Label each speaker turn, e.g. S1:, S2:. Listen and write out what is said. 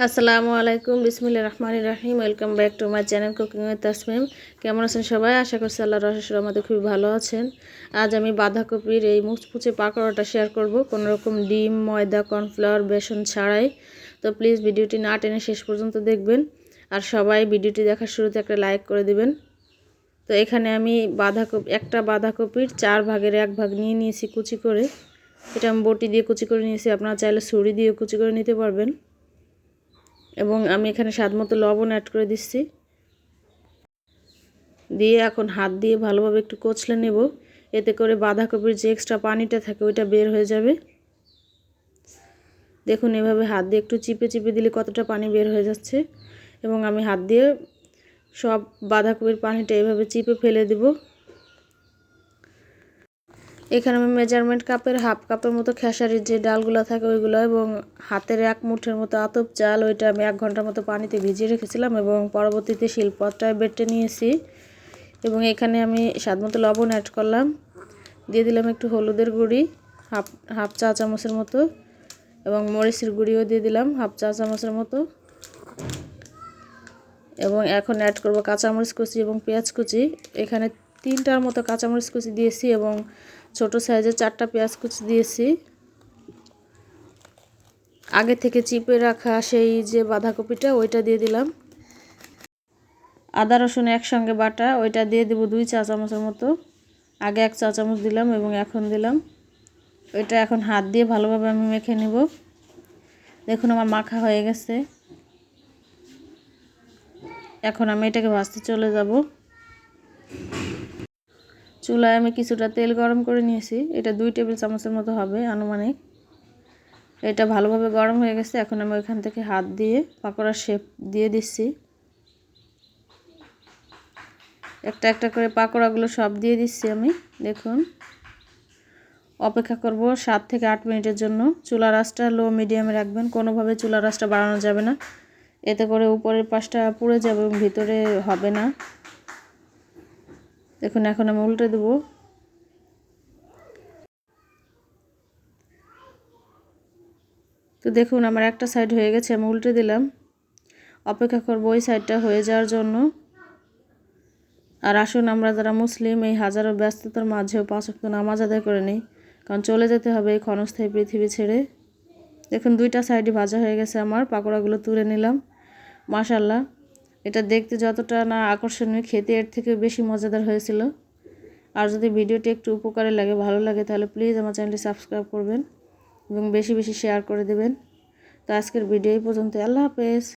S1: আসসালামু আলাইকুম বিসমিল্লাহির রহমানির রহিম। Welcome back to my channel cooking with Tasmim. কেমন আছেন সবাই? আশা করছি আল্লাহর অশেষ রহমতে খুবই ভালো আছেন। আজ আমি বাঁধাকপির এই মুচমুচে পাকোড়াটা শেয়ার করব, কোনো রকম ডিম, ময়দা, কর্নফ্লাওয়ার, বেসন ছাড়াই। তো প্লিজ ভিডিওটি না টেনে শেষ পর্যন্ত দেখবেন, আর সবাই ভিডিওটি দেখার শুরুতে একটা লাইক করে দিবেন। তো এখানে আমি একটা বাঁধাকপির 4 ভাগের 1 ভাগ নিয়ে নিয়েছি কুচি করে। এটা আমি বটি দিয়ে কুচি করে নিয়েছি, আপনারা চাইলে ছুরি দিয়ে কুচি করে নিতে পারবেন। এবং আমি এখানে স্বাদমতো লবণ অ্যাড করে দিচ্ছি, দিয়ে এখন হাত দিয়ে ভালোভাবে একটু কচলে নেব। এতে করে বাঁধাকপির যে এক্সট্রা পানিটা থাকে ওইটা বের হয়ে যাবে। দেখুন, এভাবে হাত দিয়ে একটু চিপে চিপে দিলে কতটা পানি বের হয়ে যাচ্ছে। এবং আমি হাত দিয়ে সব বাঁধাকপির পানিটা এভাবে চিপে ফেলে দেব। এখানে আমি মেজারমেন্ট কাপের হাফ কাপের মতো খেসারির যে ডালগুলো থাকে ওইগুলো, এবং হাতের 1 মুঠের মতো আতপ চাল, ওইটা আমি 1 ঘন্টার মতো পানিতে ভিজিয়ে রেখেছিলাম এবং পরবর্তীতে শিলপাটায় বেটে নিয়েছি। এবং এখানে আমি স্বাদমতো লবণ অ্যাড করলাম, দিয়ে দিলাম একটু হলুদের গুঁড়ি হাফ চা চামচের মতো, এবং মরিচের গুঁড়িও দিয়ে দিলাম হাফ চা চামচের মতো। এবং এখন অ্যাড করব কাঁচামরিচ কুচি এবং পেঁয়াজ কুচি। এখানে 3টার মতো কাঁচামরিচ কুচি দিয়েছি এবং ছোট সাইজের 4টা পেঁয়াজ কুচি দিয়েছি। আগে থেকে চিপে রাখা সেই যে বাঁধাকপিটা ওইটা দিয়ে দিলাম। আদা রসুন একসঙ্গে বাটা ওইটা দিয়ে দেব 2 চা চামচের মতো। আগে 1 চা চামচ দিলাম এবং এখন দিলাম। ওইটা এখন হাত দিয়ে ভালোভাবে আমি মেখে নেব। দেখুন, আমার মাখা হয়ে গেছে। এখন আমি এটাকে ভাজতে চলে যাব। চুলায় আমি কিছুটা তেল গরম করে নিয়েছি, এটা 2 টেবিল চামচের মতো হবে আনুমানিক। এটা ভালোভাবে গরম হয়ে গেছে। এখন আমি ওইখান থেকে হাত দিয়ে পাকোড়ার শেপ দিয়ে দিচ্ছি। একটা একটা করে পাকোড়াগুলো সব দিয়ে দিচ্ছি আমি। দেখুন, অপেক্ষা করব 7 থেকে 8 মিনিটের জন্য। চুলার আঁচটা লো মিডিয়ামে রাখবেন, কোনোভাবে চুলার আঁচটা বাড়ানো যাবে না, এতে করে উপরের পাশটা পুড়ে যাবে এবং ভিতরে হবে না। দেখুন, এখন আমি উল্টে দেব। তো দেখুন, আমার একটা সাইড হয়ে গেছে, আমি উল্টে দিলাম। অপেক্ষা করব ওই সাইডটা হয়ে যাওয়ার জন্য। আর আসুন, আমরা যারা মুসলিম এই হাজারো ব্যস্ততার মাঝেও 5 ওয়াক্ত নামাজ আদায় করে নিই, কারণ চলে যেতে হবে এই ক্ষণস্থায়ী পৃথিবী ছেড়ে। দেখুন, 2টা সাইডই ভাজা হয়ে গেছে আমার। পাকোড়াগুলো তুলে নিলাম। মাশাআল্লাহ, এটা দেখতে যতটা না আকর্ষণীয়, খেতে এর থেকে বেশি মজাদার হয়েছিল। আর যদি ভিডিওটি একটু উপকারে লাগে, ভালো লাগে, তাহলে প্লিজ আমার চ্যানেলটি সাবস্ক্রাইব করবেন এবং বেশি বেশি শেয়ার করে দেবেন। তো আজকের ভিডিও এই পর্যন্ত। আল্লাহ হাফেজ।